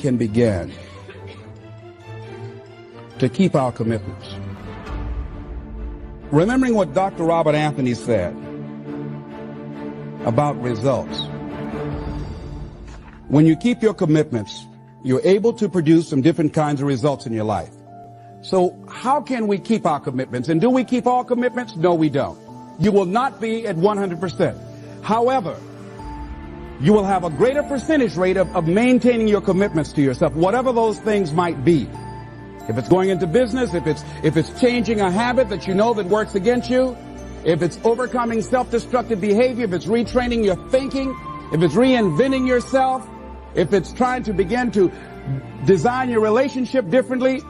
can begin to keep our commitments. Remembering what Dr. Robert Anthony said about results. When you keep your commitments, you're able to produce some different kinds of results in your life. So how can we keep our commitments? And do we keep all commitments? No, we don't. You will not be at 100%. However, you will have a greater percentage rate of maintaining your commitments to yourself, whatever those things might be. If it's going into business, if it's changing a habit that you know that works against you, if it's overcoming self-destructive behavior, if it's retraining your thinking, if it's reinventing yourself, if it's trying to begin to design your relationship differently,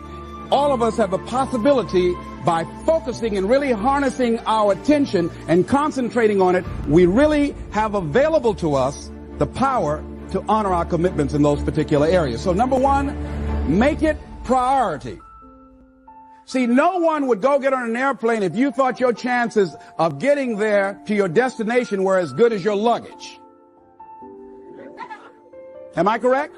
all of us have the possibility, by focusing and really harnessing our attention and concentrating on it, we really have available to us the power to honor our commitments in those particular areas. So number one, make it priority. See, no one would go get on an airplane if you thought your chances of getting there to your destination were as good as your luggage. Am I correct?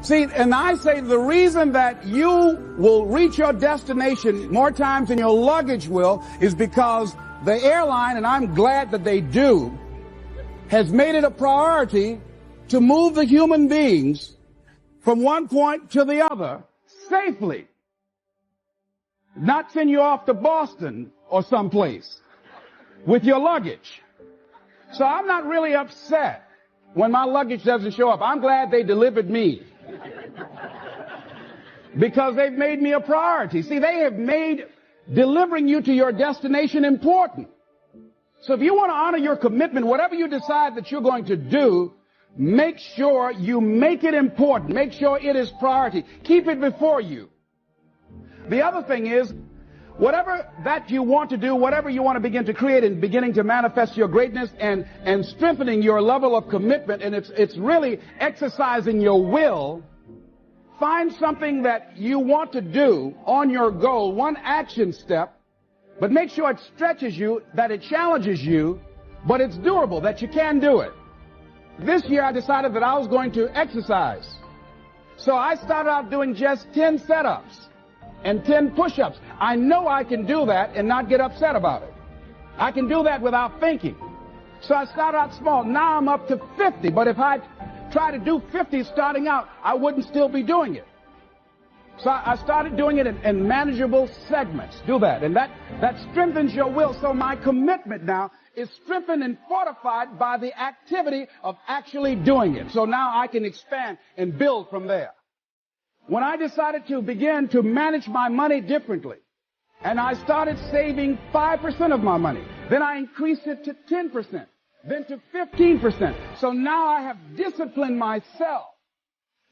See, and I say the reason that you will reach your destination more times than your luggage will is because the airline, and I'm glad that they do, has made it a priority to move the human beings from one point to the other safely. Not send you off to Boston or someplace with your luggage. So I'm not really upset when my luggage doesn't show up. I'm glad they delivered me. Because they've made me a priority. See, they have made delivering you to your destination important. So if you want to honor your commitment, whatever you decide that you're going to do, make sure you make it important. Make sure it is priority. Keep it before you. The other thing is, whatever that you want to do, whatever you want to begin to create and beginning to manifest your greatness and strengthening your level of commitment, and it's really exercising your will, find something that you want to do on your goal, one action step, but make sure it stretches you, that it challenges you, but it's doable, that you can do it. This year I decided that I was going to exercise. So I started out doing just 10 setups and 10 push-ups. I know I can do that and not get upset about it. I can do that without thinking. So I started out small. Now I'm up to 50, but if I try to do 50 starting out, I wouldn't still be doing it. So I started doing it in manageable segments. Do that. And that strengthens your will. So my commitment now is strengthened and fortified by the activity of actually doing it. So now I can expand and build from there. When I decided to begin to manage my money differently, and I started saving 5% of my money, then I increased it to 10%, then to 15%. So now I have disciplined myself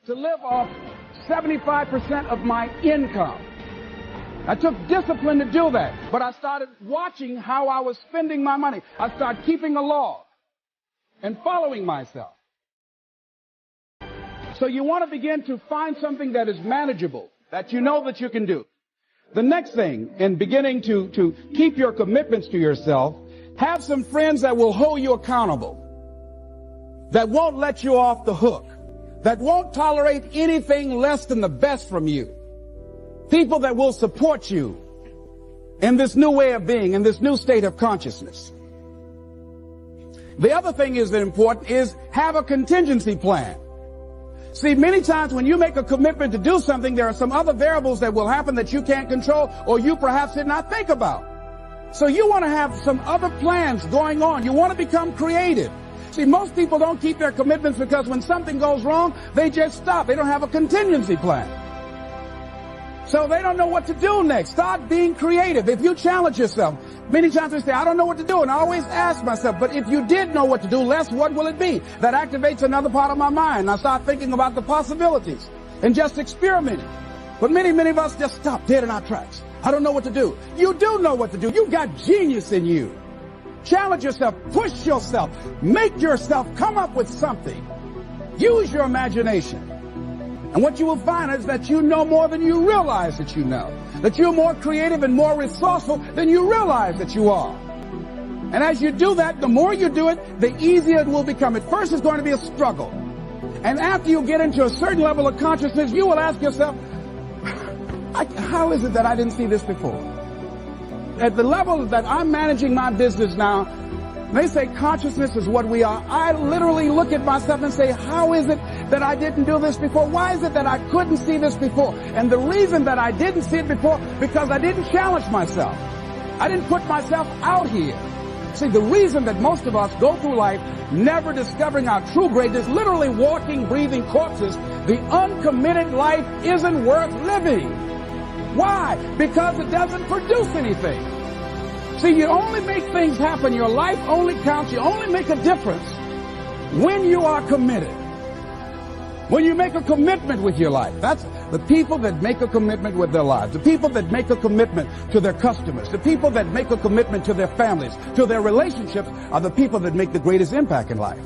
to live off 75% of my income. I took discipline to do that, but I started watching how I was spending my money. I started keeping a log and following myself. So you want to begin to find something that is manageable, that you know that you can do. The next thing, in beginning to keep your commitments to yourself, have some friends that will hold you accountable, that won't let you off the hook, that won't tolerate anything less than the best from you. People that will support you in this new way of being, in this new state of consciousness. The other thing is that important is have a contingency plan. See, many times when you make a commitment to do something, there are some other variables that will happen that you can't control or you perhaps did not think about. So you want to have some other plans going on. You want to become creative. See, most people don't keep their commitments because when something goes wrong, they just stop. They don't have a contingency plan. So they don't know what to do next. Start being creative. If you challenge yourself, many times I say, I don't know what to do. And I always ask myself, but if you did know what to do, Les, what will it be? That activates another part of my mind. I start thinking about the possibilities and just experimenting. But many of us just stop dead in our tracks. I don't know what to do. You do know what to do. You got genius in you. Challenge yourself. Push yourself. Make yourself come up with something. Use your imagination. And what you will find is that you know more than you realize that you know. That you're more creative and more resourceful than you realize that you are. And as you do that, the more you do it, the easier it will become. At first it's going to be a struggle. And after you get into a certain level of consciousness, you will ask yourself, how is it that I didn't see this before? At the level that I'm managing my business now, they say consciousness is what we are. I literally look at myself and say, how is it that I didn't do this before? Why is it that I couldn't see this before? And the reason that I didn't see it before, because I didn't challenge myself. I didn't put myself out here. See, the reason that most of us go through life never discovering our true greatness, literally walking, breathing corpses, the uncommitted life isn't worth living. Why? Because it doesn't produce anything. See, you only make things happen. Your life only counts. You only make a difference when you are committed. When you make a commitment with your life. That's the people that make a commitment with their lives. The people that make a commitment to their customers. The people that make a commitment to their families, to their relationships, are the people that make the greatest impact in life.